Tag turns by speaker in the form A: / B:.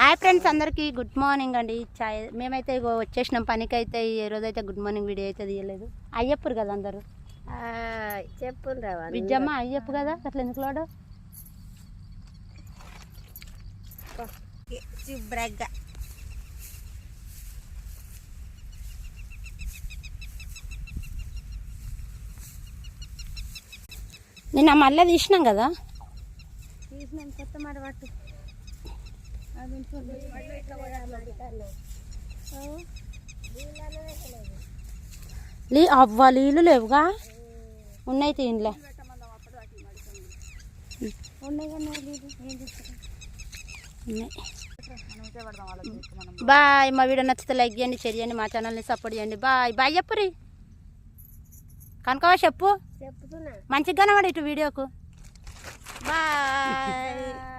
A: Hi friends, అందరికీ good morning అండి. మేమైతే వచ్చేసినాం పనికి. అయితే ఈ రోజైతే గుడ్ మార్నింగ్ వీడియో అయితే తీయలేదు. అయ్యప్పరు కదా అందరూ.
B: చెప్పు
A: విజ్జమ్మ అయ్యప్ప కదా, అట్లా ఎందుకు లోడు
B: శుభ్రంగా
A: నిన్న మళ్ళీ తీసినాం కదా.
B: కొత్త మాట పట్టు.
A: అవ్వ నీళ్ళు లేవుగా, ఉన్నాయి తీన్లే. బాయ్. మా వీడియో నచ్చితే లైక్ చేయండి, షేర్ చేయండి, మా ఛానల్ని సపోర్ట్ చేయండి. Bye bye చెప్పురి. కనుకోవా చెప్పు,
B: చెప్తున్నా
A: మంచిగా కనబడి ఇటు వీడియోకు. బాయ్.